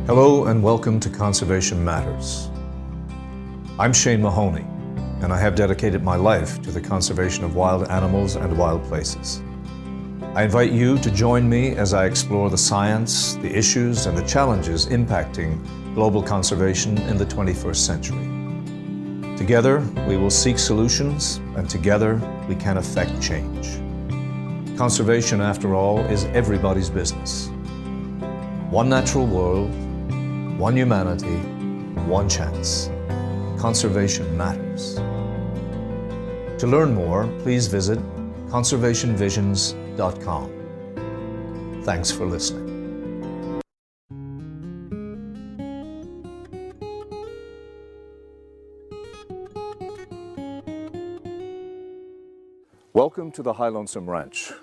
Hello and welcome to Conservation Matters. I'm Shane Mahoney, and I have dedicated my life to the conservation of wild animals and wild places. I invite you to join me as I explore the science, the issues, and the challenges impacting global conservation in the 21st century. Together, we will seek solutions, and together, we can affect change. Conservation, after all, is everybody's business. One natural world, one humanity, one chance. Conservation matters. To learn more, please visit conservationvisions.com. Thanks for listening. Welcome to the High Lonesome Ranch,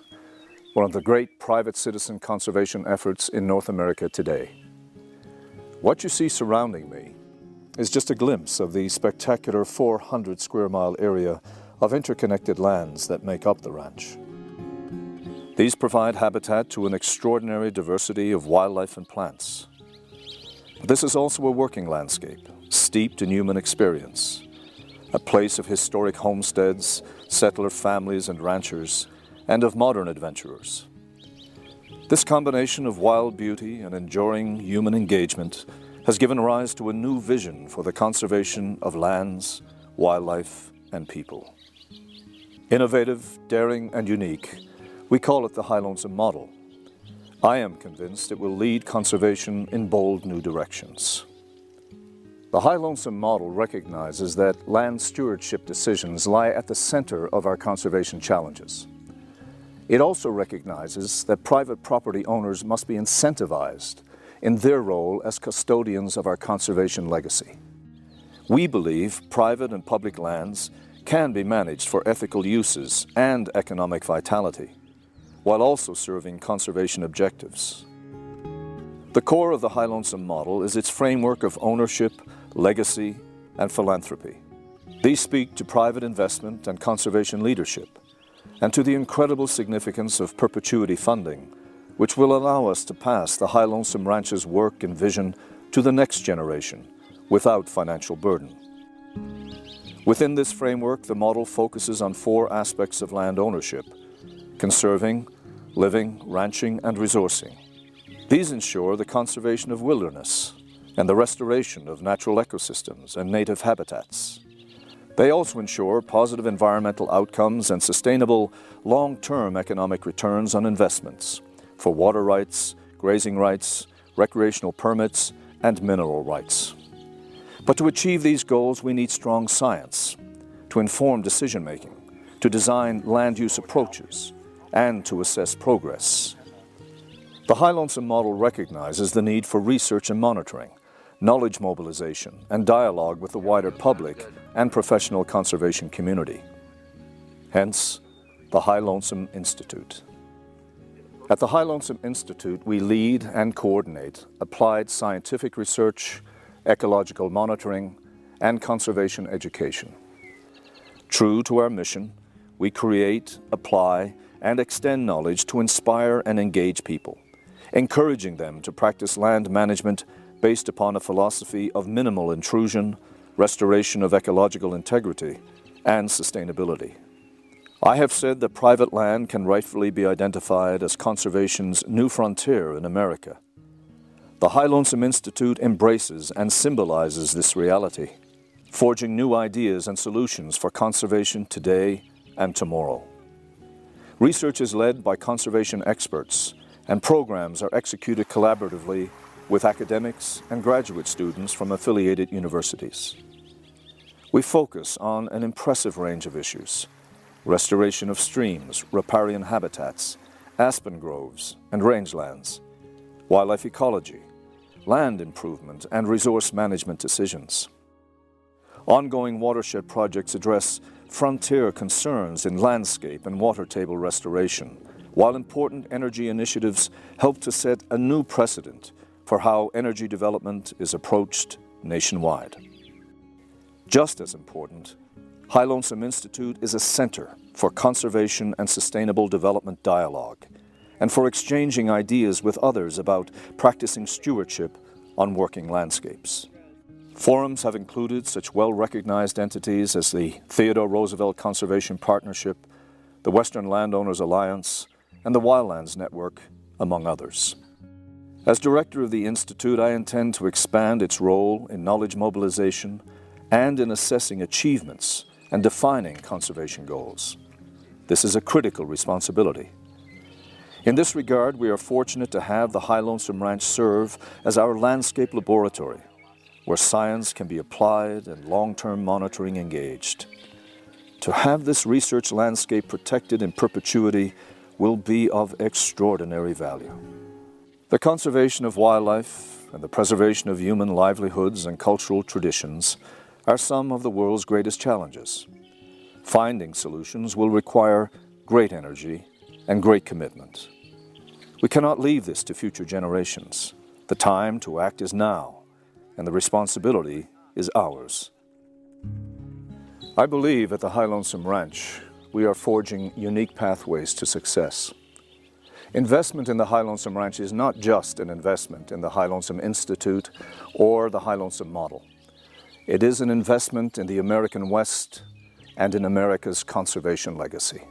one of the great private citizen conservation efforts in North America today. What you see surrounding me is just a glimpse of the spectacular 400 square mile area of interconnected lands that make up the ranch. These provide habitat to an extraordinary diversity of wildlife and plants. But this is also a working landscape, steeped in human experience, a place of historic homesteads, settler families and ranchers, and of modern adventurers. This combination of wild beauty and enduring human engagement has given rise to a new vision for the conservation of lands, wildlife, and people. Innovative, daring, and unique, we call it the High Lonesome model. I am convinced it will lead conservation in bold new directions. The High Lonesome model recognizes that land stewardship decisions lie at the center of our conservation challenges. It also recognizes that private property owners must be incentivized in their role as custodians of our conservation legacy. We believe private and public lands can be managed for ethical uses and economic vitality, while also serving conservation objectives. The core of the High Lonesome model is its framework of ownership, legacy, and philanthropy. These speak to private investment and conservation leadership, and to the incredible significance of perpetuity funding, which will allow us to pass the High Lonesome Ranch's work and vision to the next generation without financial burden. Within this framework, the model focuses on four aspects of land ownership: conserving, living, ranching, and resourcing. These ensure the conservation of wilderness and the restoration of natural ecosystems and native habitats. They also ensure positive environmental outcomes and sustainable long-term economic returns on investments for water rights, grazing rights, recreational permits, and mineral rights. But to achieve these goals, we need strong science to inform decision-making, to design land use approaches, and to assess progress. The High Lonesome model recognizes the need for research and monitoring, knowledge mobilization, and dialogue with the wider public and professional conservation community. Hence, the High Lonesome Institute. At the High Lonesome Institute, we lead and coordinate applied scientific research, ecological monitoring, and conservation education. True to our mission, we create, apply, and extend knowledge to inspire and engage people, encouraging them to practice land management based upon a philosophy of minimal intrusion, restoration of ecological integrity, and sustainability. I have said that private land can rightfully be identified as conservation's new frontier in America. The High Lonesome Institute embraces and symbolizes this reality, forging new ideas and solutions for conservation today and tomorrow. Research is led by conservation experts, and programs are executed collaboratively with academics and graduate students from affiliated universities. We focus on an impressive range of issues: restoration of streams, riparian habitats, aspen groves and rangelands, wildlife ecology, land improvement and resource management decisions. Ongoing watershed projects address frontier concerns in landscape and water table restoration, while important energy initiatives help to set a new precedent for how energy development is approached nationwide. Just as important, High Lonesome Institute is a center for conservation and sustainable development dialogue, and for exchanging ideas with others about practicing stewardship on working landscapes. Forums have included such well-recognized entities as the Theodore Roosevelt Conservation Partnership, the Western Landowners Alliance, and the Wildlands Network, among others. As director of the Institute, I intend to expand its role in knowledge mobilization and in assessing achievements and defining conservation goals. This is a critical responsibility. In this regard, we are fortunate to have the High Lonesome Ranch serve as our landscape laboratory, where science can be applied and long-term monitoring engaged. To have this research landscape protected in perpetuity will be of extraordinary value. The conservation of wildlife and the preservation of human livelihoods and cultural traditions are some of the world's greatest challenges. Finding solutions will require great energy and great commitment. We cannot leave this to future generations. The time to act is now, and the responsibility is ours. I believe at the High Lonesome Ranch, we are forging unique pathways to success. Investment in the High Lonesome Ranch is not just an investment in the High Lonesome Institute or the High Lonesome model. It is an investment in the American West and in America's conservation legacy.